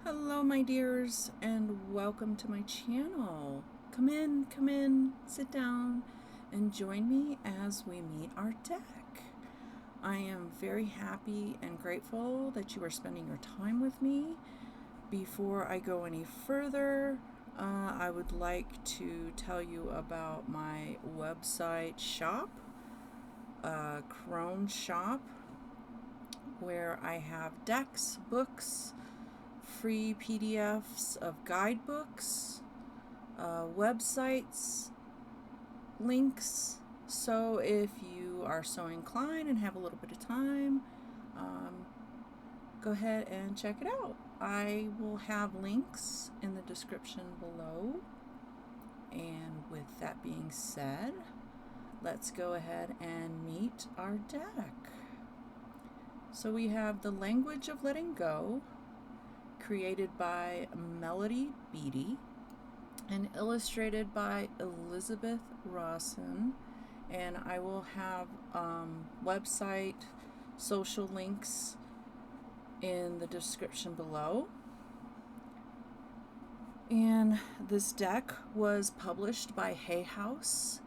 Hello, my dears, and welcome to my channel. Come in, sit down, and join me as we meet our deck. I am very happy and grateful that you are spending your time with me. Before I go any further, I would like to tell you about my website shop, Crone Shop, where I have decks, books, free PDFs of guidebooks, websites, links. So if you are so inclined and have a little bit of time, go ahead and check it out. I will have links in the description below. And with that being said, let's go ahead and meet our deck. So we have The Language of Letting Go, created by Melody Beattie and illustrated by Elizabeth Rosen. And I will have website, social links in the description below. And this deck was published by Hay House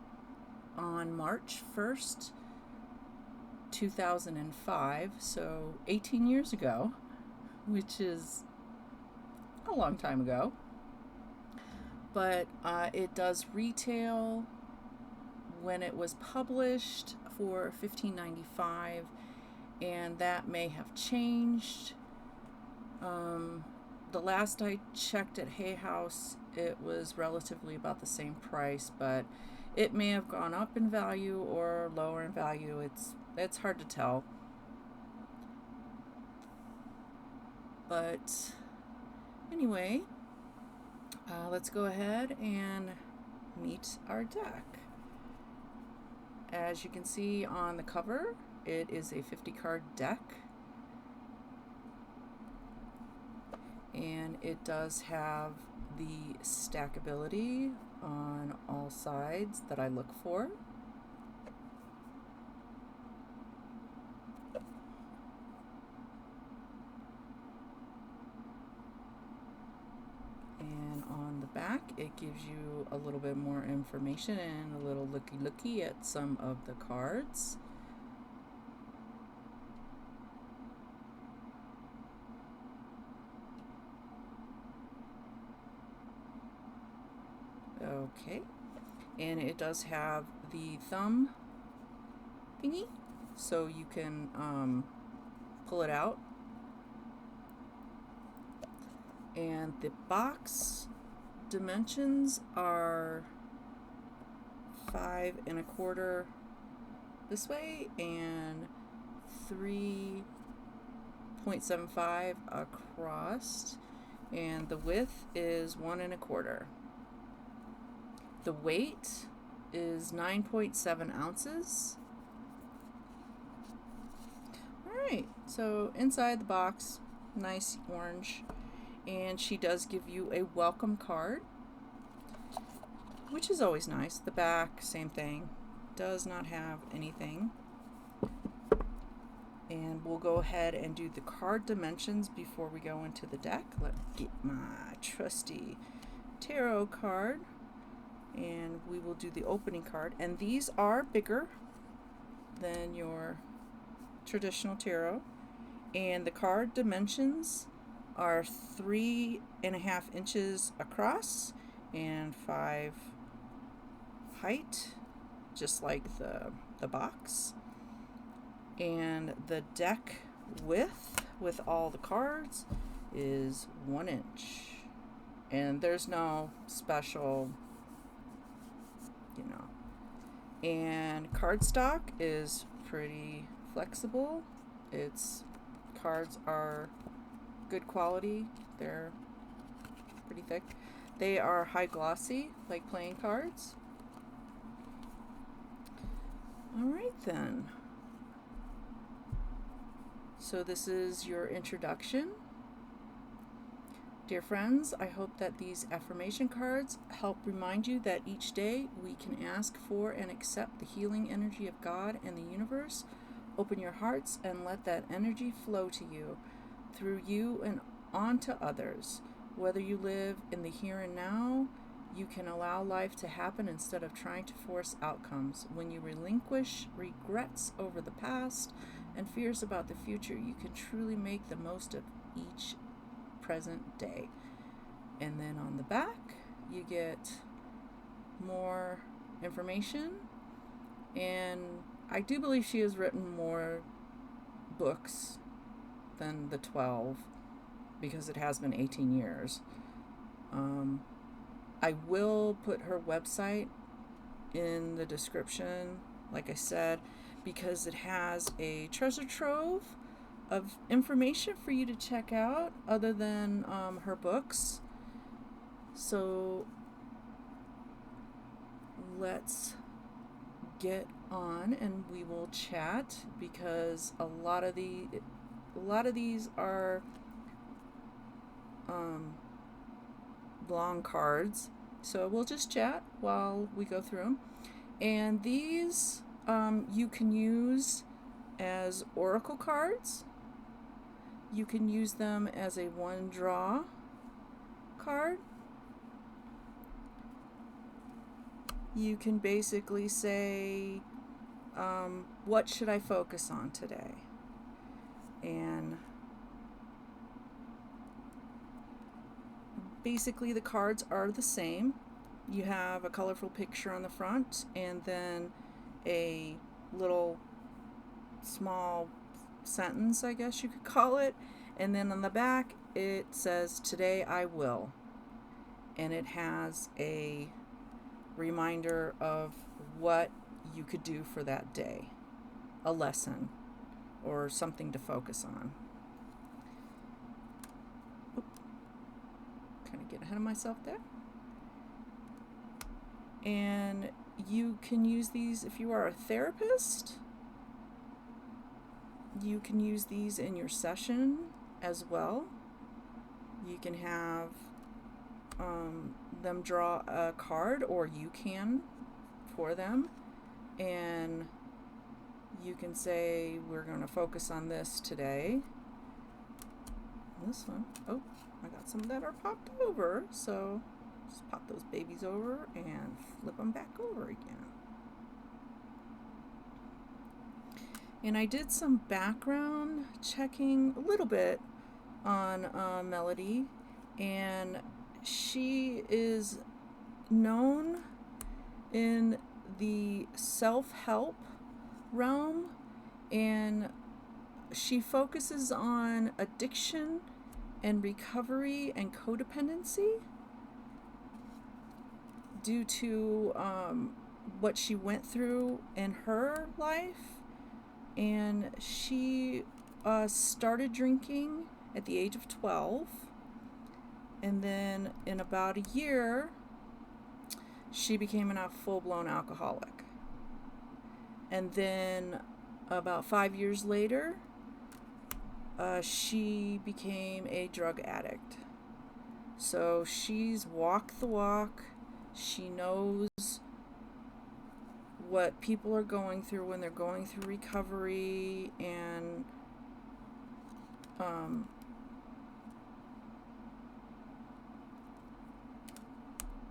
on March 1st, 2005, so 18 years ago, which is a long time ago. But it does retail when it was published for $15.95, and that may have changed. The last I checked at Hay House, it was relatively about the same price, but it may have gone up in value or lower in value. It's hard to tell. But anyway, let's go ahead and meet our deck. As you can see on the cover, it is a 50 card deck, and it does have the stackability on all sides that I look for. And on the back, it gives you a little bit more information and a little looky at some of the cards. Okay, and it does have the thumb thingy, so you can pull it out. And the box dimensions are 5 1/4 this way and 3.75 across, and the width is 1 1/4. The weight is 9.7 ounces. Alright, so inside the box, nice orange, and she does give you a welcome card, which is always nice. The back, same thing, does not have anything. And we'll go ahead and do the card dimensions before we go into the deck. Let's get my trusty tarot card, and we will do the opening card. And these are bigger than your traditional tarot, and the card dimensions are 3.5 inches across and 5 height, just like the box. And the deck width with all the cards is 1 inch, and there's no special, and cardstock is pretty flexible. Its cards are good quality. They're pretty thick. They are high glossy, like playing cards. Alright then. So this is your introduction. Dear friends, I hope that these affirmation cards help remind you that each day we can ask for and accept the healing energy of God and the universe. Open your hearts and let that energy flow to you, through you, and on to others. Whether you live in the here and now, you can allow life to happen instead of trying to force outcomes. When you relinquish regrets over the past and fears about the future, you can truly make the most of each present day. And then on the back, you get more information. And I do believe she has written more books than the 12 because it has been 18 years. I will put her website in the description, like I said, because it has a treasure trove of information for you to check out other than her books. So let's get on and we will chat, because a lot of these are long cards, so we'll just chat while we go through them. And these you can use as oracle cards. You can use them as a one draw card. You can basically say, what should I focus on today? And basically the cards are the same. You have a colorful picture on the front and then a little small sentence, I guess you could call it. And then on the back it says, "Today I will." And it has a reminder of what you could do for that day, a lesson or something to focus on. Kind of get ahead of myself there. And you can use these if you are a therapist. You can use these in your session as well. You can have them draw a card, or you can for them, and you can say, we're going to focus on this today. This one, oh, I got some that are popped over, so just pop those babies over and flip them back over again. And I did some background checking a little bit on Melody, and she is known in the self-help realm, and she focuses on addiction and recovery and codependency due to what she went through in her life. And she started drinking at the age of 12, and then in about a year she became a full-blown alcoholic. And then about 5 years later, she became a drug addict. So she's walked the walk. She knows what people are going through when they're going through recovery, and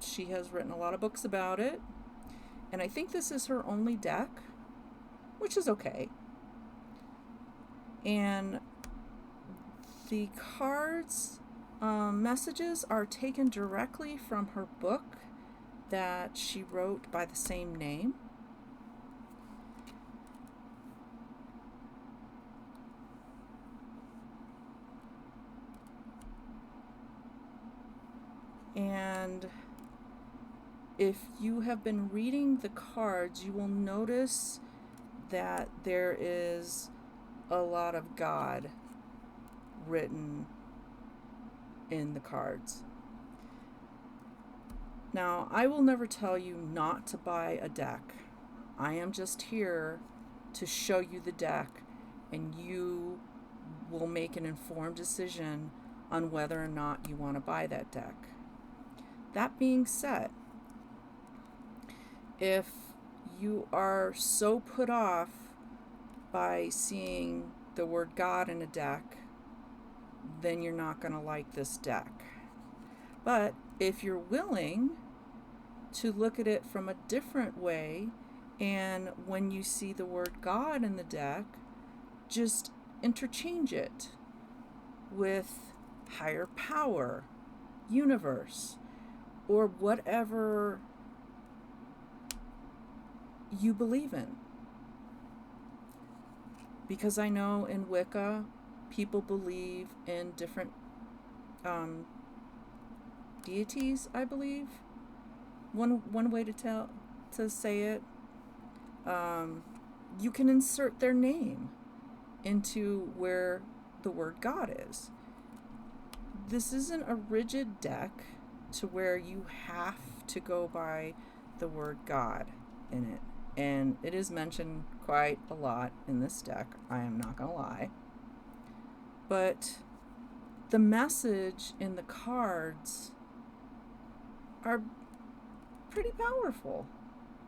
she has written a lot of books about it. And I think this is her only deck, which is okay. And the cards messages are taken directly from her book that she wrote by the same name. And if you have been reading the cards, you will notice that there is a lot of God written in the cards. Now, I will never tell you not to buy a deck. I am just here to show you the deck, and you will make an informed decision on whether or not you want to buy that deck. That being said, if you are so put off by seeing the word God in a deck then you're not going to like this deck. But if you're willing to look at it from a different way, and when you see the word God in the deck, just interchange it with higher power, universe, or whatever you believe in. Because I know in Wicca, people believe in different deities, I believe. One way to say it, you can insert their name into where the word God is. This isn't a rigid deck to where you have to go by the word God in it. And it is mentioned quite a lot in this deck, I am not going to lie. But the message in the cards are pretty powerful.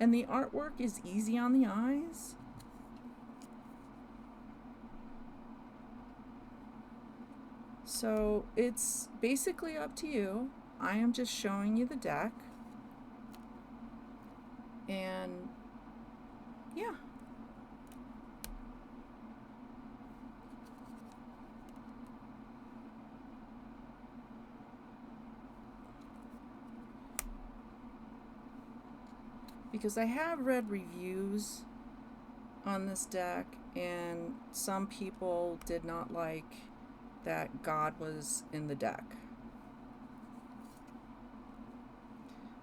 And the artwork is easy on the eyes. So it's basically up to you. I am just showing you the deck. And yeah. Because I have read reviews on this deck, and some people did not like that God was in the deck.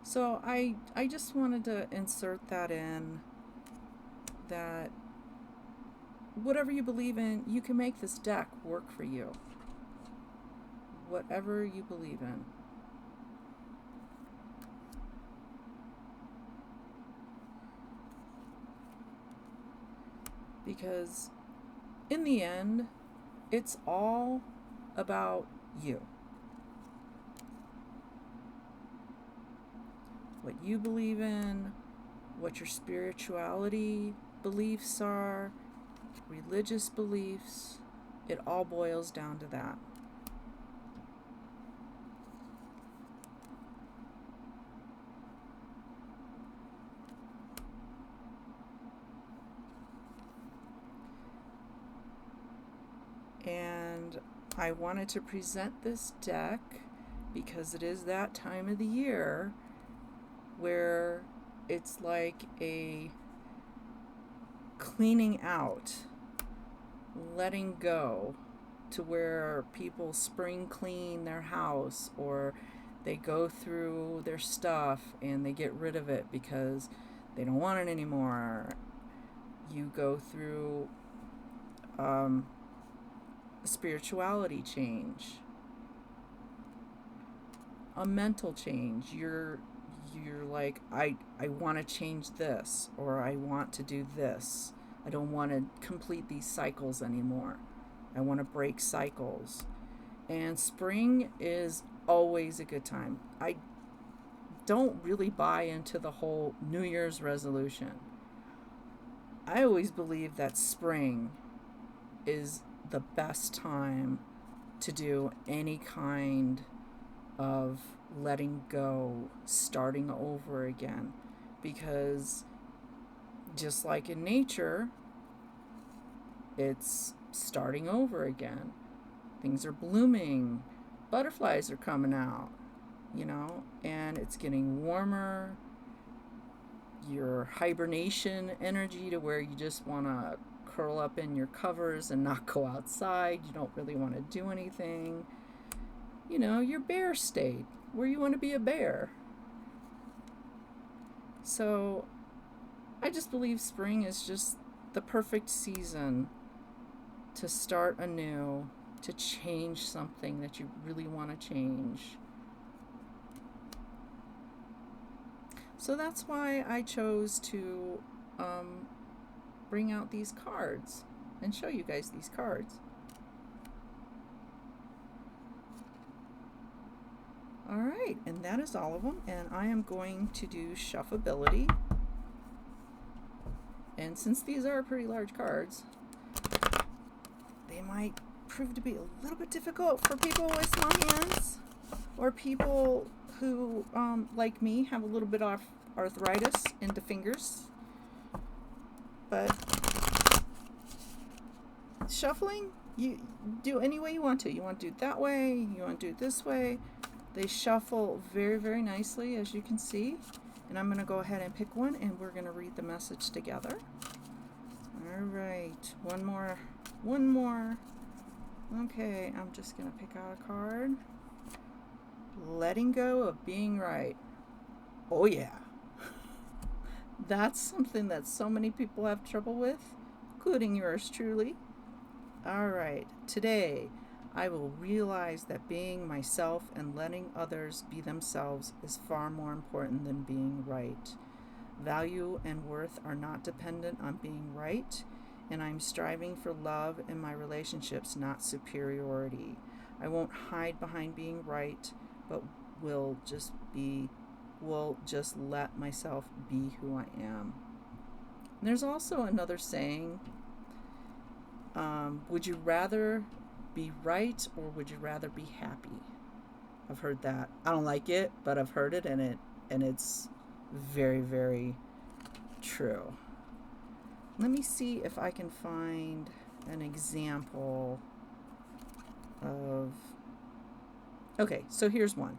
So I just wanted to insert that in, that whatever you believe in, you can make this deck work for you. Whatever you believe in. Because in the end, it's all about you. What you believe in, what your spirituality beliefs are, religious beliefs, it all boils down to that. And I wanted to present this deck because it is that time of the year where it's like a cleaning out, letting go, to where people spring clean their house, or they go through their stuff and they get rid of it because they don't want it anymore. You go through a spirituality change, a mental change. You're like, I want to change this, or I want to do this. I don't want to complete these cycles anymore. I want to break cycles. And spring is always a good time. I don't really buy into the whole New Year's resolution. I always believe that spring is the best time to do any kind of letting go, starting over again. Because just like in nature, it's starting over again. Things are blooming, butterflies are coming out, and it's getting warmer. Your hibernation energy, to where you just want to curl up in your covers and not go outside. You don't really want to do anything. Your bear state, where you want to be a bear. So I just believe spring is just the perfect season to start anew, to change something that you really want to change. So that's why I chose to bring out these cards and show you guys these cards. All right, and that is all of them. And I am going to do shuffleability. And since these are pretty large cards, they might prove to be a little bit difficult for people with small hands, or people who, like me, have a little bit of arthritis in the fingers. But shuffling, you do any way you want to. You want to do it that way, you want to do it this way. They shuffle very, very nicely, as you can see. And I'm going to go ahead and pick one, and we're going to read the message together. All right, one more. Okay, I'm just going to pick out a card. Letting go of being right. Oh yeah. That's something that so many people have trouble with, including yours truly. All right, today I will realize that being myself and letting others be themselves is far more important than being right. Value and worth are not dependent on being right, and I'm striving for love in my relationships, not superiority. I won't hide behind being right, but will just let myself be who I am. And there's also another saying, would you rather be right or would you rather be happy? I've heard that. I don't like it, but I've heard it, and it's very, very true. Let me see if I can find an example of... Okay, so here's one.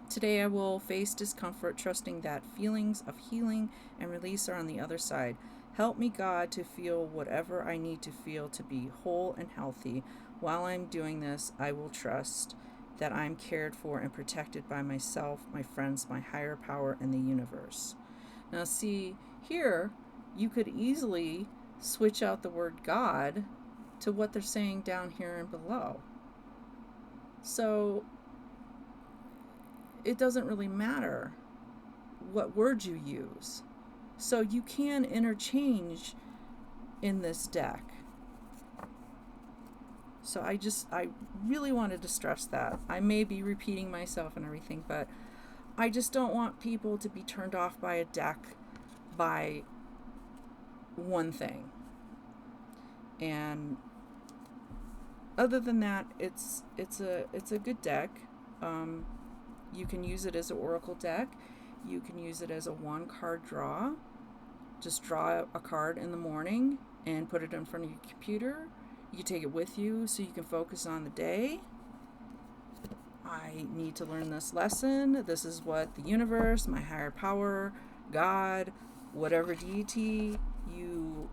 Today I will face discomfort, trusting that feelings of healing and release are on the other side. Help me, God, to feel whatever I need to feel to be whole and healthy. While I'm doing this, I will trust that I'm cared for and protected by myself, my friends, my higher power, and the universe. Now see, here you could easily switch out the word God to what they're saying down here and below. So it doesn't really matter what words you use. So you can interchange in this deck. So I really wanted to stress that. I may be repeating myself and everything, but I just don't want people to be turned off by a deck by one thing. And other than that, it's a good deck. You can use it as an oracle deck. You can use it as a one-card draw. Just draw a card in the morning and put it in front of your computer. You can take it with you so you can focus on the day. I need to learn this lesson. This is what the universe, my higher power, God, whatever deity you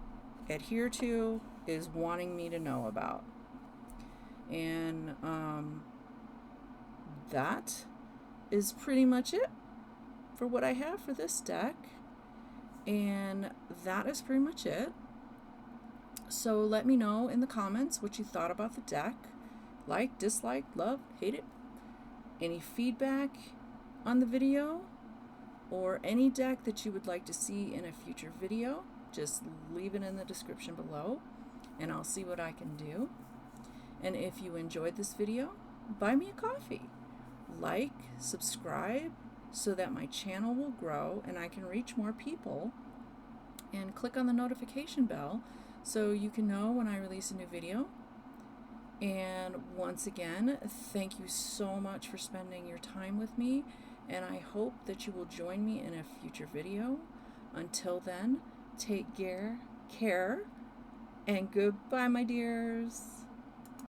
adhere to is wanting me to know about. And that is pretty much it for what I have for this deck. And that is pretty much it. So let me know in the comments what you thought about the deck. Like, dislike, love, hate it. Any feedback on the video or any deck that you would like to see in a future video, just leave it in the description below and I'll see what I can do. And if you enjoyed this video, buy me a coffee. Like, subscribe so that my channel will grow and I can reach more people. And click on the notification bell so you can know when I release a new video. And once again, thank you so much for spending your time with me, and I hope that you will join me in a future video. Until then, take care, and goodbye, my dears.